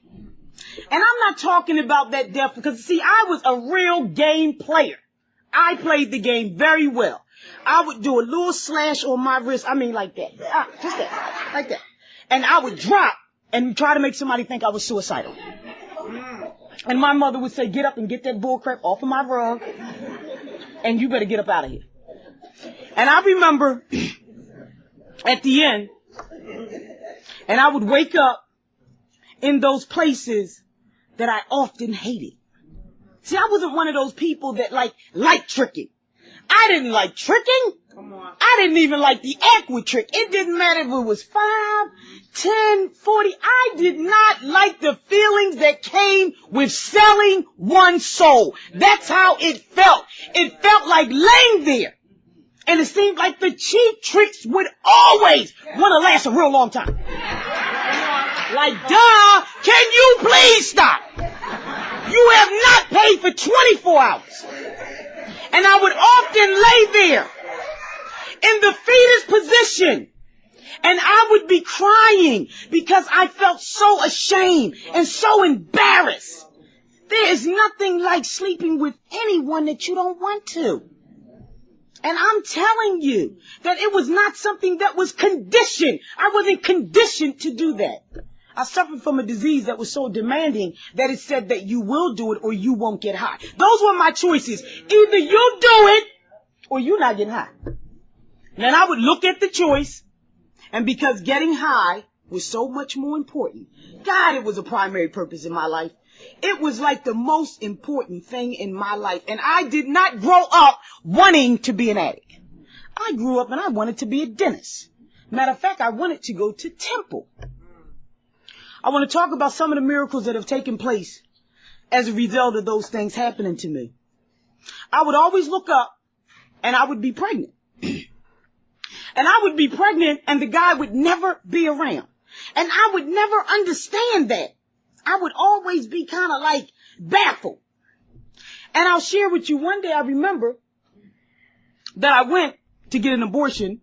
And I'm not talking about that death because, see, I was a real game player. I played the game very well. I would do a little slash on my wrist. I mean, like that. Just that. Like that. And I would drop and try to make somebody think I was suicidal. And my mother would say, get up and get that bull crap off of my rug. And you better get up out of here. And I remember at the end, and I would wake up in those places that I often hated. See, I wasn't one of those people that like tricking. I didn't like tricking. I didn't even like the aqua trick. It didn't matter if it was 5, 10, 40. I did not like the feelings that came with selling one's soul. That's how it felt. It felt like laying there. And it seemed like the cheap tricks would always want to last a real long time. Like, duh, can you please stop? You have not paid for 24 hours. And I would often lay there in the fetus position. And I would be crying because I felt so ashamed and so embarrassed. There is nothing like sleeping with anyone that you don't want to. And I'm telling you that it was not something that was conditioned. I wasn't conditioned to do that. I suffered from a disease that was so demanding that it said that you will do it or you won't get high. Those were my choices. Either you do it or you're not getting high. And then I would look at the choice, and because getting high was so much more important, God, it was a primary purpose in my life. It was like the most important thing in my life. And I did not grow up wanting to be an addict. I grew up and I wanted to be a dentist. Matter of fact, I wanted to go to Temple. I want to talk about some of the miracles that have taken place as a result of those things happening to me. I would always look up and I would be pregnant. And I would be pregnant and the guy would never be around. And I would never understand that. I would always be kind of like baffled. And I'll share with you, one day I remember that I went to get an abortion.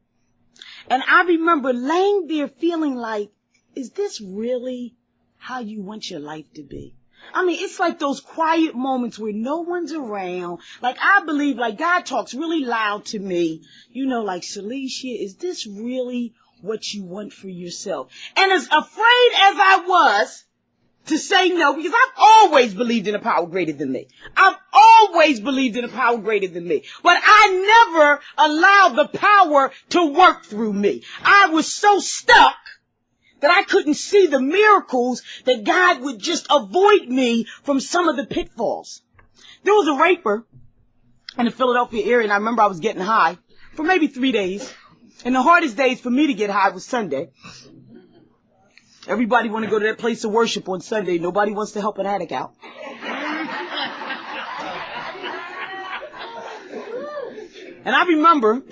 And I remember laying there feeling like, is this really how you want your life to be? I mean, it's like those quiet moments where no one's around. Like, I believe, like, God talks really loud to me. You know, like, Celicia, is this really what you want for yourself? And as afraid as I was to say no, because I've always believed in a power greater than me. I've always believed in a power greater than me. But I never allowed the power to work through me. I was so stuck that I couldn't see the miracles that God would just avoid me from some of the pitfalls. There was a raper in the Philadelphia area, and I remember I was getting high for maybe 3 days. And the hardest days for me to get high was Sunday. Everybody want to go to that place of worship on Sunday. Nobody wants to help an addict out. And I remember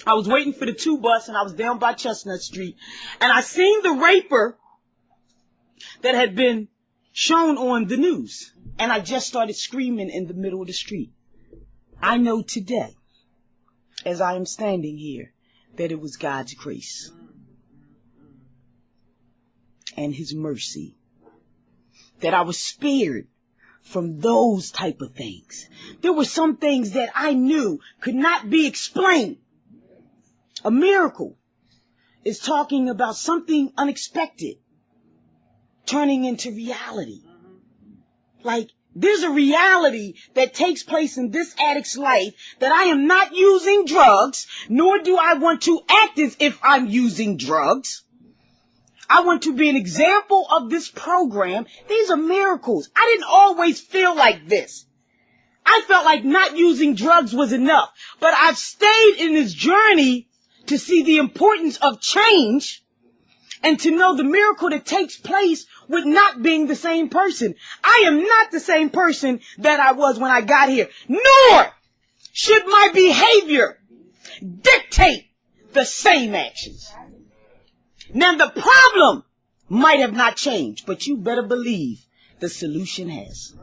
I was waiting for the 2 bus, and I was down by Chestnut Street, and I seen the raper that had been shown on the news, and I just started screaming in the middle of the street. I know today, as I am standing here, that it was God's grace and his mercy that I was spared from those type of things. There were some things that I knew could not be explained. A miracle is talking about something unexpected turning into reality. Like, there's a reality that takes place in this addict's life that I am not using drugs, nor do I want to act as if I'm using drugs. I want to be an example of this program. These are miracles. I didn't always feel like this. I felt like not using drugs was enough. But I've stayed in this journey to see the importance of change and to know the miracle that takes place with not being the same person. I am not the same person that I was when I got here, nor should my behavior dictate the same actions. Now, the problem might have not changed, but you better believe the solution has.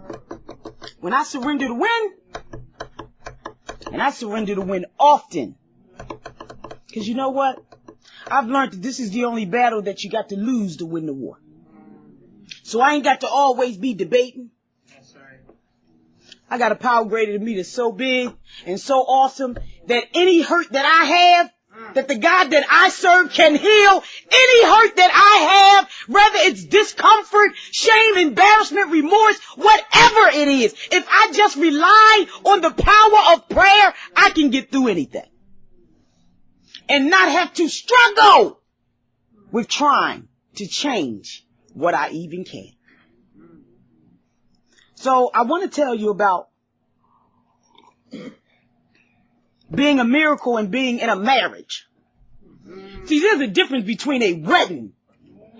When I surrender to win, and I surrender to win often, because you know what? I've learned that this is the only battle that you got to lose to win the war. So I ain't got to always be debating. That's right. I got a power greater than me that's so big and so awesome that any hurt that I have, that the God that I serve can heal. Any hurt that I have, whether it's discomfort, shame, embarrassment, remorse, whatever it is, if I just rely on the power of prayer, I can get through anything. And not have to struggle with trying to change what I even can. So I want to tell you about being a miracle and being in a marriage. See, there's a difference between a wedding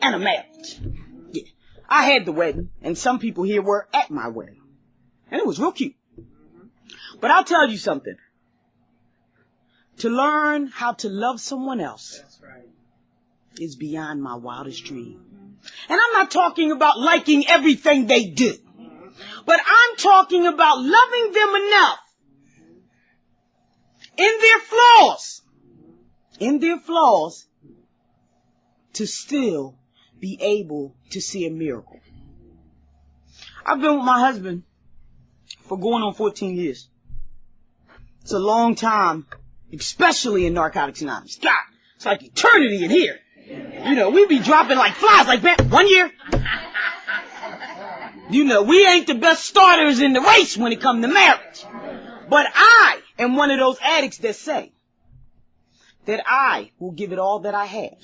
and a marriage. Yeah, I had the wedding, and some people here were at my wedding. And it was real cute. But I'll tell you something. To learn how to love someone else is beyond my wildest dream. And I'm not talking about liking everything they do. But I'm talking about loving them enough in their flaws, to still be able to see a miracle. I've been with my husband for going on 14 years. It's a long time, especially in Narcotics Anonymous. God, it's like eternity in here. You know, we be dropping like flies like that 1 year. You know, we ain't the best starters in the race when it comes to marriage. But I am one of those addicts that say that I will give it all that I have.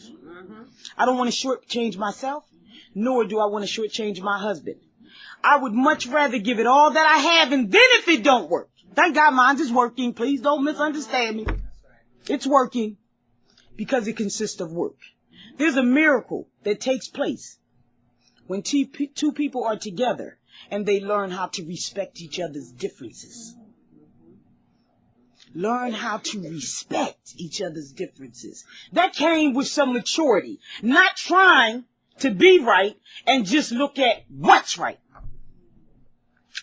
I don't want to shortchange myself, nor do I want to shortchange my husband. I would much rather give it all that I have, and then if it don't work, thank God mine is working. Please don't misunderstand me. It's working because it consists of work. There's a miracle that takes place when two people are together and they learn how to respect each other's differences. Learn how to respect each other's differences. That came with some maturity, not trying to be right and just look at what's right.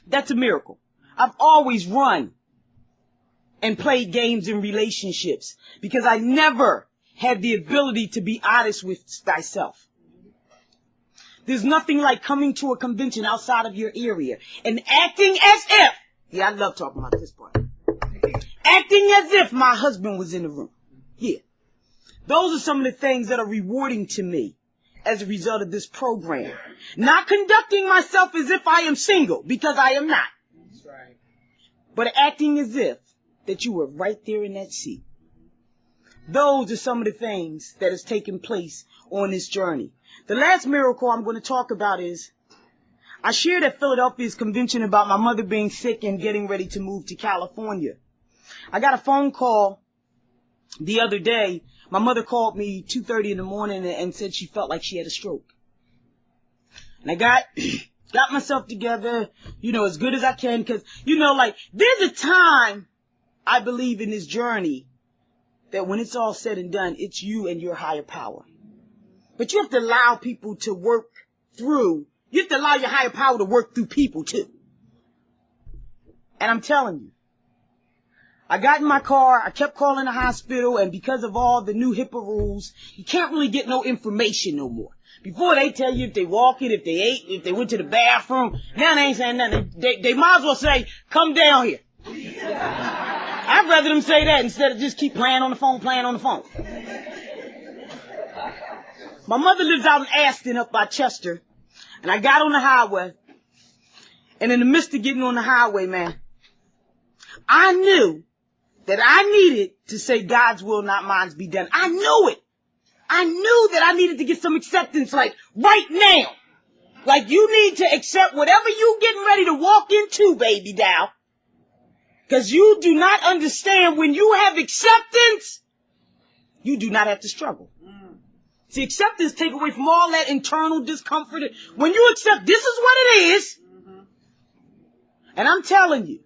That's a miracle. I've always run and played games in relationships because I never had the ability to be honest with thyself. There's nothing like coming to a convention outside of your area and acting as if, yeah, I love talking about this part, acting as if my husband was in the room. Yeah. Those are some of the things that are rewarding to me as a result of this program. Not conducting myself as if I am single, because I am not. That's right. But acting as if that you were right there in that seat. Those are some of the things that has taken place on this journey. The last miracle I'm going to talk about is I shared at Philadelphia's convention about my mother being sick and getting ready to move to California. I got a phone call the other day. My mother called me 2:30 in the morning and said she felt like she had a stroke. And I got myself together, as good as I can, because, there's a time, I believe, in this journey that when it's all said and done, it's you and your higher power. But you have to allow people to work through. You have to allow your higher power to work through people, too. And I'm telling you, I got in my car, I kept calling the hospital, and because of all the new HIPAA rules, you can't really get no information no more. Before they tell you if they walked, if they ate, if they went to the bathroom, now they ain't saying nothing. They might as well say, come down here. I'd rather them say that instead of just keep playing on the phone. My mother lives out in Aston up by Chester, and I got on the highway, and in the midst of getting on the highway, man, I knew that I needed to say God's will, not mine, be done. I knew it. I knew that I needed to get some acceptance, like, right now. Like, you need to accept whatever you getting ready to walk into, baby doll. Because you do not understand, when you have acceptance, you do not have to struggle. See, acceptance take away from all that internal discomfort. When you accept, this is what it is. And I'm telling you,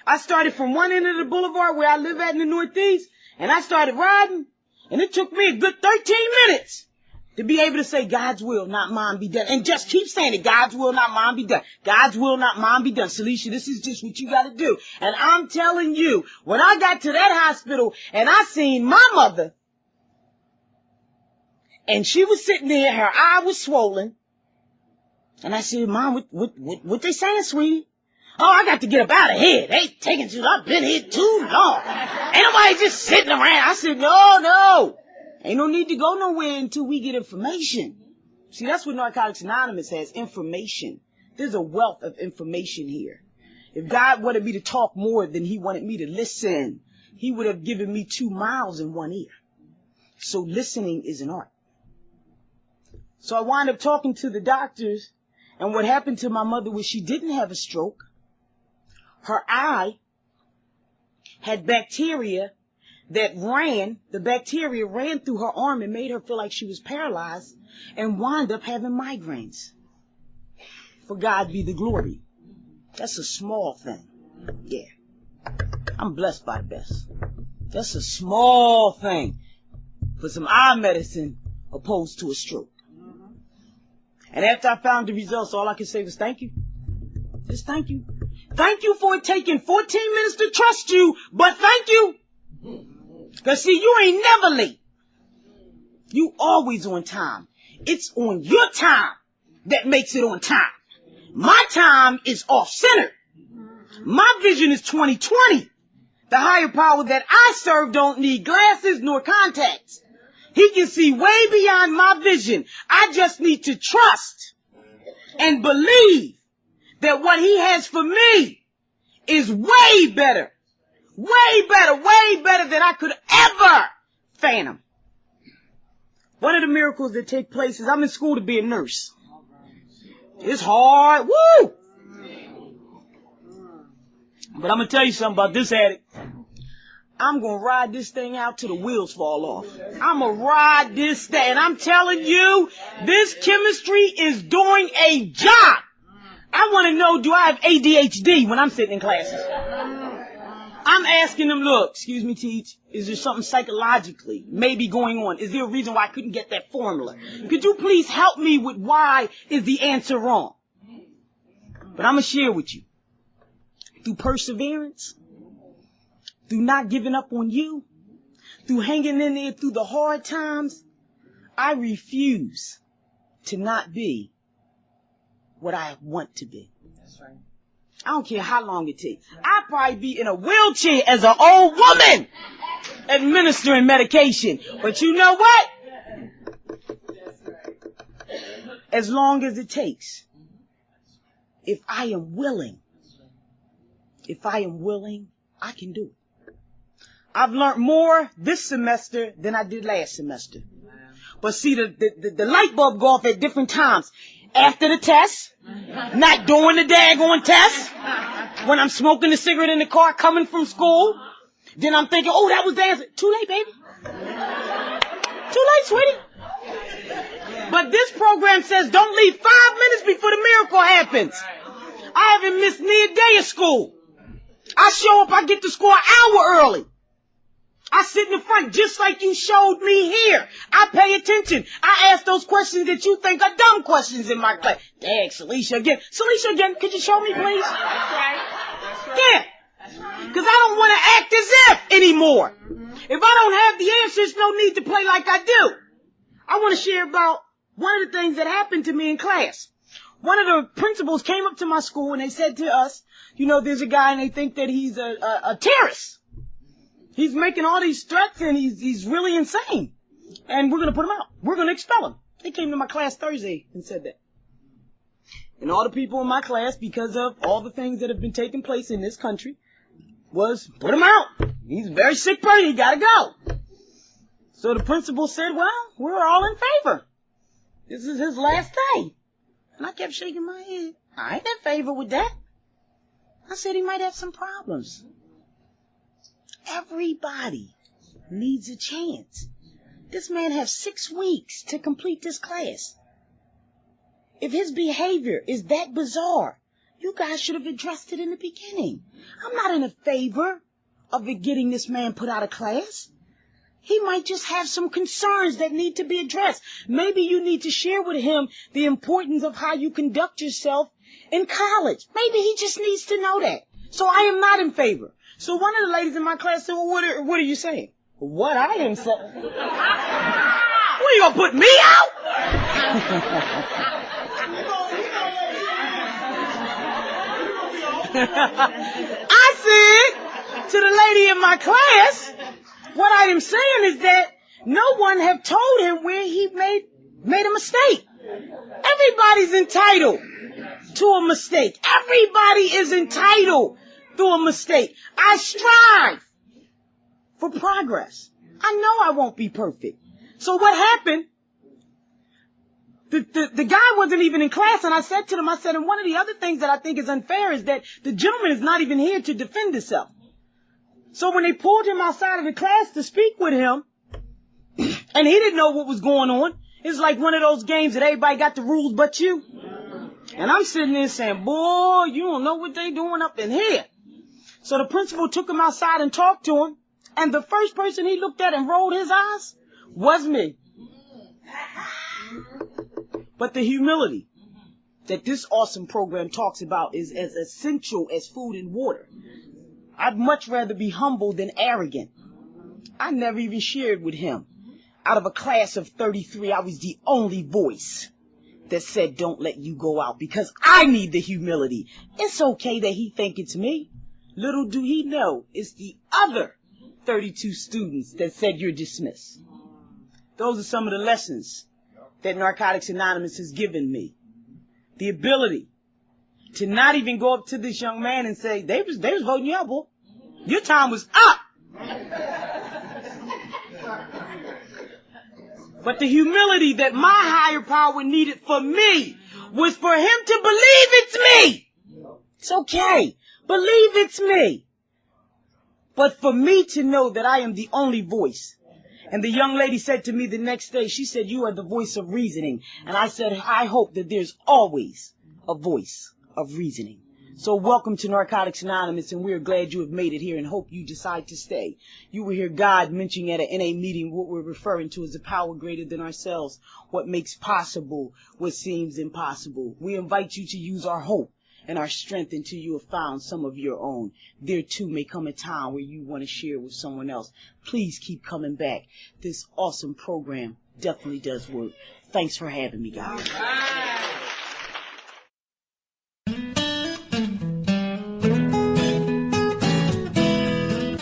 I started from one end of the boulevard where I live at in the Northeast, and I started riding, and it took me a good 13 minutes to be able to say, God's will, not mine, be done. And just keep saying it, God's will, not mine, be done. God's will, not mine, be done. Celicia, this is just what you got to do. And I'm telling you, when I got to that hospital and I seen my mother, and she was sitting there, her eye was swollen, and I said, Mom, what they saying, sweetie? Oh, I got to get up out of here. They taking too long. I've been here too long. Ain't nobody just sitting around. I said, no. Ain't no need to go nowhere until we get information. See, that's what Narcotics Anonymous has, information. There's a wealth of information here. If God wanted me to talk more than he wanted me to listen, he would have given me 2 miles in one ear. So listening is an art. So I wound up talking to the doctors, and what happened to my mother was she didn't have a stroke. Her eye had bacteria the bacteria ran through her arm and made her feel like she was paralyzed and wound up having migraines. For God be the glory. That's a small thing. Yeah. I'm blessed by the best. That's a small thing for some eye medicine opposed to a stroke. And after I found the results, all I could say was thank you. Just thank you. Thank you for it taking 14 minutes to trust you, but thank you. Because see, you ain't never late. You always on time. It's on your time that makes it on time. My time is off-centered. My vision is 20/20. The higher power that I serve don't need glasses nor contacts. He can see way beyond my vision. I just need to trust and believe that what he has for me is way better than I could ever fathom. One of the miracles that take place is I'm in school to be a nurse. It's hard. Woo! But I'm going to tell you something about this addict. I'm going to ride this thing out till the wheels fall off. I'm going to ride this thing. And I'm telling you, this chemistry is doing a job. I want to know, do I have ADHD when I'm sitting in classes? I'm asking them, look, excuse me, teach, is there something psychologically maybe going on? Is there a reason why I couldn't get that formula? Could you please help me with why is the answer wrong? But I'm going to share with you. Through perseverance, through not giving up on you, through hanging in there through the hard times, I refuse to not be what I want to be. That's right. I don't care how long it takes. I'll probably be in a wheelchair as an old woman administering medication. But you know what? As long as it takes. If I am willing, I can do it. I've learned more this semester than I did last semester. But see, the light bulb go off at different times. after the test, not doing the daggone test, when I'm smoking a cigarette in the car coming from school. Then I'm thinking, oh, that was the answer. Too late, baby. Too late, sweetie. But this program says don't leave 5 minutes before the miracle happens. I haven't missed near a day of school. I show up, I get to school an hour early. I sit in the front just like you showed me here. I pay attention. I ask those questions that you think are dumb questions in my class. Dang, Celicia again. Celicia again, could you show me, please? That's right. Yeah. Because I don't want to act as if anymore. If I don't have the answers, no need to play like I do. I want to share about one of the things that happened to me in class. One of the principals came up to my school and they said to us, you know, there's a guy and they think that he's a terrorist. He's making all these threats and he's really insane. And we're going to put him out. We're going to expel him. They came to my class Thursday and said that. And all the people in my class, because of all the things that have been taking place in this country, was put him out. He's a very sick person. He got to go. So the principal said, well, we're all in favor. This is his last day. And I kept shaking my head. I ain't in favor with that. I said he might have some problems. Everybody needs a chance. This man has 6 weeks to complete this class. If his behavior is that bizarre, you guys should have addressed it in the beginning. I'm not in favor of it getting this man put out of class. He might just have some concerns that need to be addressed. Maybe you need to share with him the importance of how you conduct yourself in college. Maybe he just needs to know that. So I am not in favor. So one of the ladies in my class said, well, what are you saying? What I am saying? What, are you going to put me out? I said to the lady in my class, what I am saying is that no one have told him where he made a mistake. Everybody's entitled to a mistake. Everybody is entitled to a mistake. I strive for progress. I know I won't be perfect. So what happened? The guy wasn't even in class, and I said to him, and one of the other things that I think is unfair is that the gentleman is not even here to defend himself. So when they pulled him outside of the class to speak with him, and he didn't know what was going on, it's like one of those games that everybody got the rules but you. And I'm sitting there saying, boy, you don't know what they doing up in here. So the principal took him outside and talked to him, and the first person he looked at and rolled his eyes was me. But the humility that this awesome program talks about is as essential as food and water. I'd much rather be humble than arrogant. I never even shared with him. Out of a class of 33, I was the only voice that said don't let you go out because I need the humility. It's okay that he think it's me. Little do he know it's the other 32 students that said you're dismissed. Those are some of the lessons that Narcotics Anonymous has given me. The ability to not even go up to this young man and say, they was voting you out, boy. Your time was up. But the humility that my higher power needed for me was for him to believe it's me. It's okay. Believe it's me. But for me to know that I am the only voice. And the young lady said to me the next day, she said, you are the voice of reasoning. And I said, I hope that there's always a voice of reasoning. So welcome to Narcotics Anonymous, and we're glad you have made it here and hope you decide to stay. You will hear God mentioning at an NA meeting what we're referring to as a power greater than ourselves, what makes possible what seems impossible. We invite you to use our hope and our strength until you have found some of your own. There too may come a time where you want to share with someone else. Please keep coming back. This awesome program definitely does work. Thanks for having me, guys.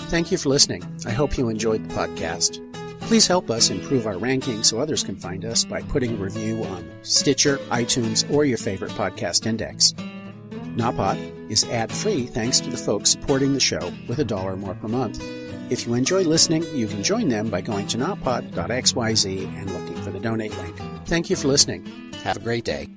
Thank you for listening. I hope you enjoyed the podcast. Please help us improve our ranking so others can find us by putting a review on Stitcher, iTunes, or your favorite podcast index. Nawpod is ad-free thanks to the folks supporting the show with $1 or more per month. If you enjoy listening, you can join them by going to nawpod.xyz and looking for the donate link. Thank you for listening. Have a great day.